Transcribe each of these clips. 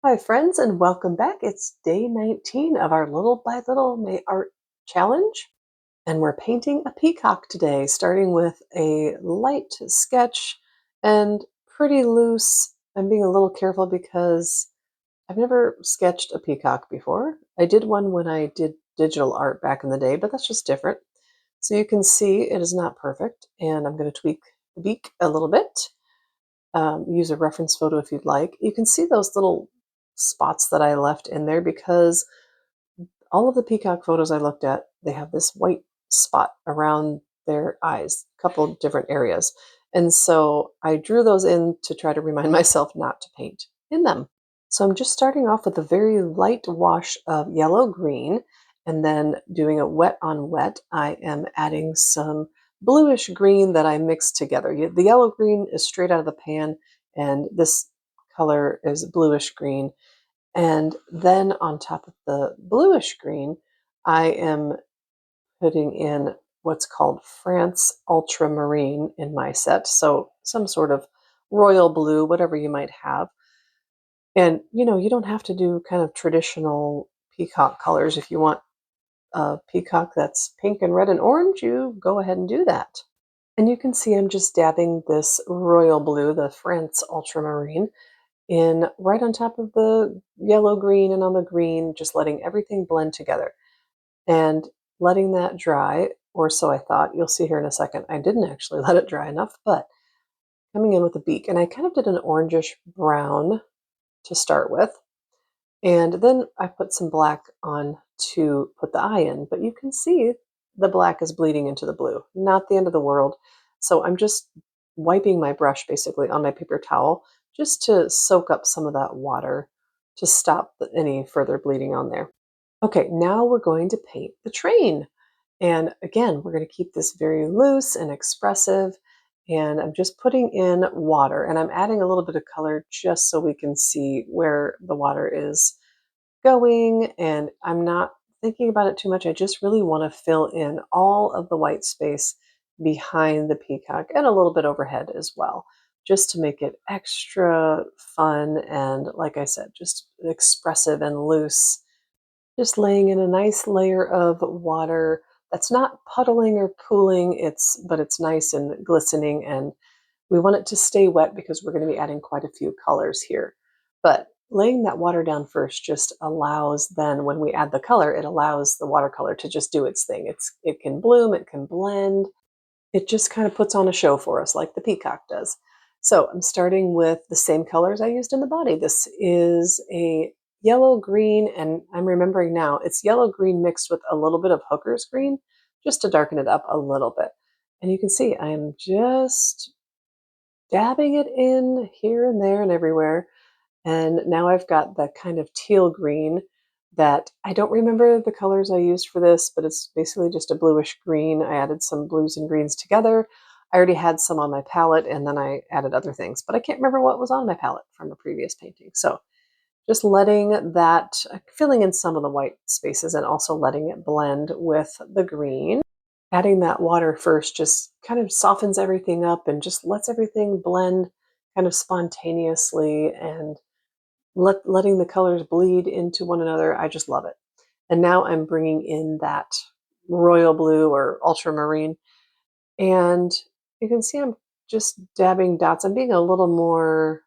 Hi, friends, and welcome back. It's day 19 of our Little by Little May Art Challenge, and we're painting a peacock today, starting with a light sketch and pretty loose. I'm being a little careful because I've never sketched a peacock before. I did one when I did digital art back in the day, but that's just different. So you can see it is not perfect, and I'm going to tweak the beak a little bit. Use a reference photo if you'd like. You can see those little spots that I left in there because all of the peacock photos I looked at, they have this white spot around their eyes, a couple different areas. And so I drew those in to try to remind myself not to paint in them. So I'm just starting off with a very light wash of yellow green and then doing a wet on wet. I am adding some bluish green that I mixed together. The yellow green is straight out of the pan and this color is bluish green. And then on top of the bluish green, I am putting in what's called France Ultramarine in my set. So some sort of royal blue, whatever you might have. And you don't have to do kind of traditional peacock colors. If you want a peacock that's pink and red and orange, you go ahead and do that. And you can see I'm just dabbing this royal blue, the France Ultramarine, in right on top of the yellow green and on the green, just letting everything blend together and letting that dry, or so I thought. You'll see here in a second. I didn't actually let it dry enough, but coming in with a beak. And I kind of did an orangish brown to start with. And then I put some black on to put the eye in, but you can see the black is bleeding into the blue. Not the end of the world. So I'm just wiping my brush basically on my paper towel just to soak up some of that water to stop any further bleeding on there. Okay, now we're going to paint the train. And again, we're going to keep this very loose and expressive. And I'm just putting in water and I'm adding a little bit of color just so we can see where the water is going. And I'm not thinking about it too much. I just really want to fill in all of the white space behind the peacock and a little bit overhead as well, just to make it extra fun and, like I said, just expressive and loose. Just laying in a nice layer of water that's not puddling or pooling, but it's nice and glistening, and we want it to stay wet because we're going to be adding quite a few colors here. But laying that water down first just allows, then when we add the color, it allows the watercolor to just do its thing. It can bloom, it can blend. It just kind of puts on a show for us like the peacock does. So I'm starting with the same colors I used in the body. This is a yellow green, and I'm remembering now it's yellow green mixed with a little bit of hooker's green just to darken it up a little bit. And you can see I am just dabbing it in here and there and everywhere. And now I've got that kind of teal green that I don't remember the colors I used for this, but it's basically just a bluish green. I added some blues and greens together. I already had some on my palette and then I added other things, but I can't remember what was on my palette from a previous painting. So just letting that, filling in some of the white spaces and also letting it blend with the green. Adding that water first just kind of softens everything up and just lets everything blend kind of spontaneously and letting the colors bleed into one another. I just love it. And now I'm bringing in that royal blue or ultramarine. And you can see I'm just dabbing dots. I'm being a little more,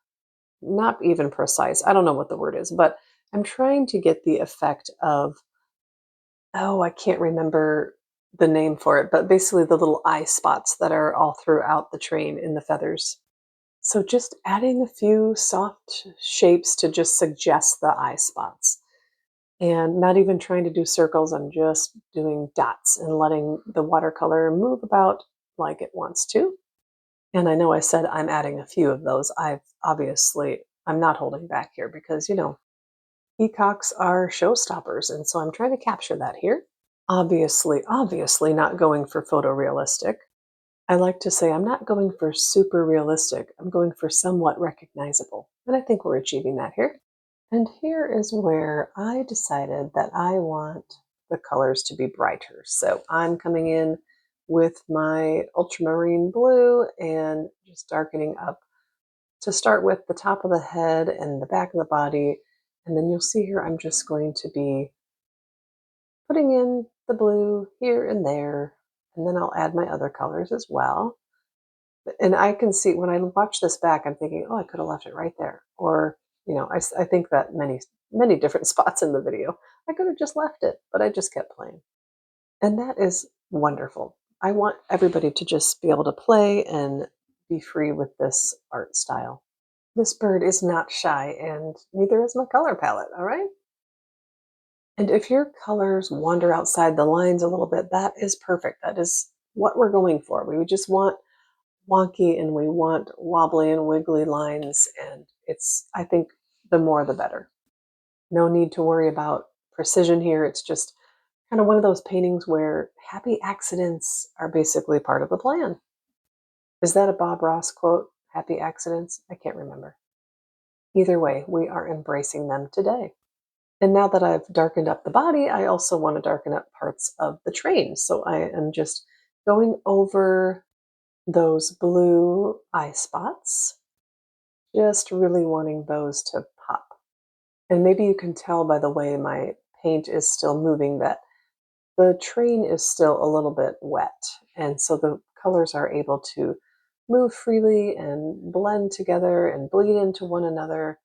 not even precise. I don't know what the word is, but I'm trying to get the effect of, oh, I can't remember the name for it, but basically the little eye spots that are all throughout the train in the feathers. So just adding a few soft shapes to just suggest the eye spots and not even trying to do circles. I'm just doing dots and letting the watercolor move about like it wants to. And I know I said I'm adding a few of those. I'm not holding back here because, peacocks are showstoppers. And so I'm trying to capture that here. Obviously not going for photorealistic. I like to say I'm not going for super realistic. I'm going for somewhat recognizable. And I think we're achieving that here. And here is where I decided that I want the colors to be brighter. So I'm coming in with my ultramarine blue and just darkening up to start with the top of the head and the back of the body And then you'll see here I'm just going to be putting in the blue here and there, and then I'll add my other colors as well. And I can see when I watch this back, I'm thinking, oh, I could have left it right there. Or, I think that many different spots in the video. I could have just left it, but I just kept playing. And that is wonderful. I want everybody to just be able to play and be free with this art style. This bird is not shy, and neither is my color palette, all right? And if your colors wander outside the lines a little bit, that is perfect. That is what we're going for. We just want wonky and we want wobbly and wiggly lines, and I think the more the better. No need to worry about precision here. It's just kind of one of those paintings where happy accidents are basically part of the plan. Is that a Bob Ross quote? Happy accidents? I can't remember. Either way, we are embracing them today. And now that I've darkened up the body, I also want to darken up parts of the train. So I am just going over those blue eye spots, just really wanting those to pop. And maybe you can tell by the way my paint is still moving that the train is still a little bit wet. And so the colors are able to move freely and blend together and bleed into one another.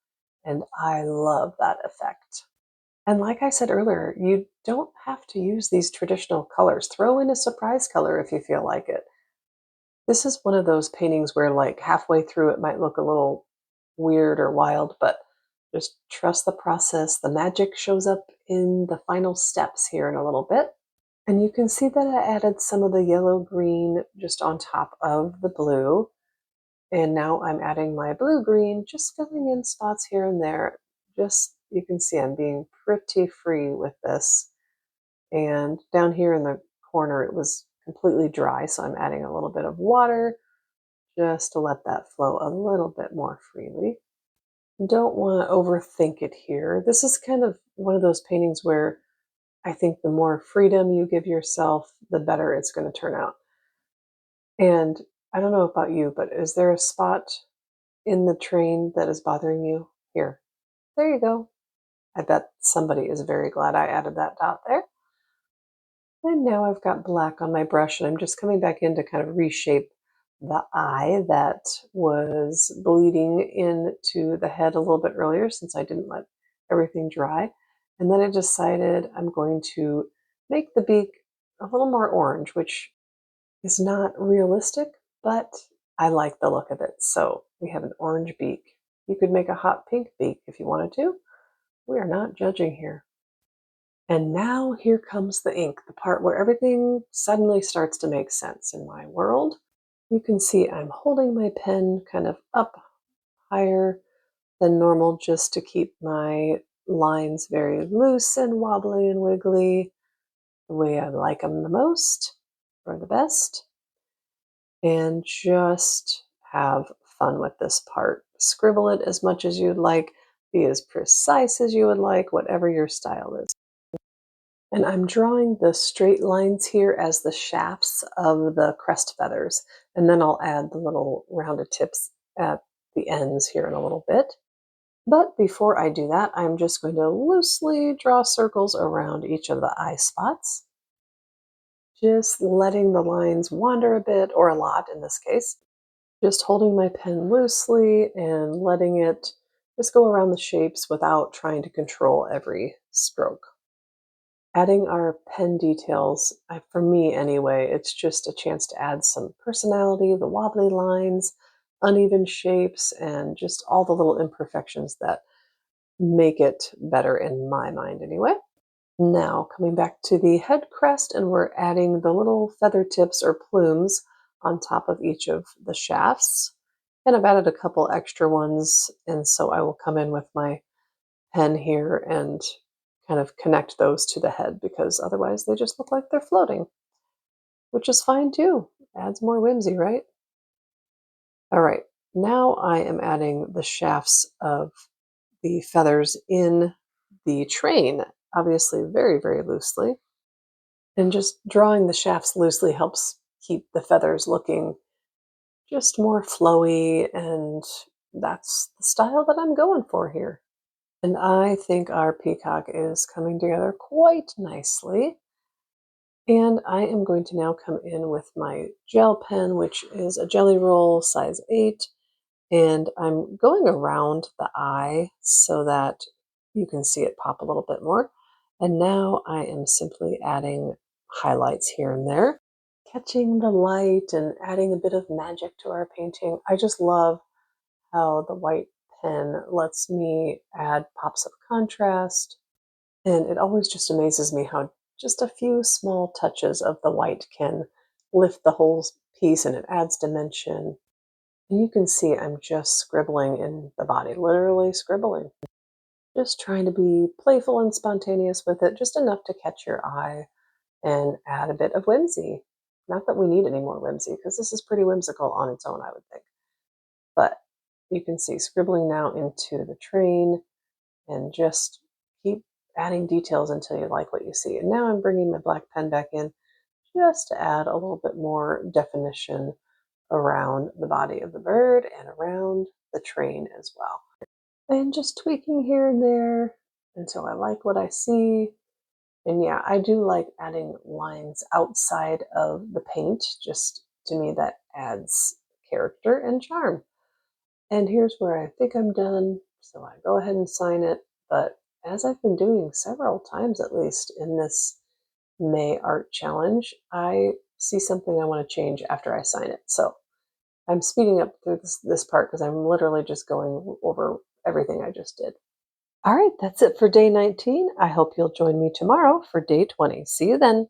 And I love that effect. And like I said earlier, you don't have to use these traditional colors. Throw in a surprise color if you feel like it. This is one of those paintings where like halfway through it might look a little weird or wild, but just trust the process. The magic shows up in the final steps here in a little bit. And you can see that I added some of the yellow green just on top of the blue. And now I'm adding my blue green, just filling in spots here and there. Just, you can see I'm being pretty free with this. And down here in the corner, it was completely dry. So I'm adding a little bit of water just to let that flow a little bit more freely. Don't want to overthink it here. This is kind of one of those paintings where I think the more freedom you give yourself, the better it's going to turn out. And I don't know about you, but is there a spot in the train that is bothering you? Here. There you go. I bet somebody is very glad I added that dot there. And now I've got black on my brush, and I'm just coming back in to kind of reshape the eye that was bleeding into the head a little bit earlier since I didn't let everything dry. And then I decided I'm going to make the beak a little more orange, which is not realistic, but I like the look of it. So we have an orange beak. You could make a hot pink beak if you wanted to. We are not judging here. And now here comes the ink, the part where everything suddenly starts to make sense in my world. You can see I'm holding my pen kind of up higher than normal just to keep my lines very loose and wobbly and wiggly, the way I like them the most or the best. And just have fun with this part. Scribble it as much as you'd like, be as precise as you would like, whatever your style is. And I'm drawing the straight lines here as the shafts of the crest feathers. And then I'll add the little rounded tips at the ends here in a little bit. But before I do that, I'm just going to loosely draw circles around each of the eye spots. Just letting the lines wander a bit, or a lot in this case. Just holding my pen loosely and letting it just go around the shapes without trying to control every stroke. Adding our pen details, for me anyway, it's just a chance to add some personality, the wobbly lines, uneven shapes, and just all the little imperfections that make it better in my mind anyway. Now, coming back to the head crest, and we're adding the little feather tips or plumes on top of each of the shafts. And I've added a couple extra ones, and so I will come in with my pen here and kind of connect those to the head because otherwise they just look like they're floating, which is fine too. Adds more whimsy, right? All right, now I am adding the shafts of the feathers in the train, obviously very, very loosely. And just drawing the shafts loosely helps keep the feathers looking just more flowy, and that's the style that I'm going for here. And I think our peacock is coming together quite nicely. And I am going to now come in with my gel pen, which is a Jelly Roll size 8. And I'm going around the eye so that you can see it pop a little bit more. And now I am simply adding highlights here and there, catching the light and adding a bit of magic to our painting. I just love how the white pen lets me add pops of contrast. And it always just amazes me how just a few small touches of the white can lift the whole piece, and it adds dimension. And you can see I'm just scribbling in the body, literally scribbling. Just trying to be playful and spontaneous with it, just enough to catch your eye and add a bit of whimsy. Not that we need any more whimsy, because this is pretty whimsical on its own, I would think. But you can see scribbling now into the train and just keep adding details until you like what you see. And now I'm bringing my black pen back in just to add a little bit more definition around the body of the bird and around the train as well. And just tweaking here and there until I like what I see. And yeah, I do like adding lines outside of the paint. Just to me, that adds character and charm. And here's where I think I'm done. So I go ahead and sign it. But as I've been doing several times at least in this May art challenge, I see something I want to change after I sign it. So I'm speeding up through this part because I'm literally just going over everything I just did. All right, that's it for day 19. I hope you'll join me tomorrow for day 20. See you then.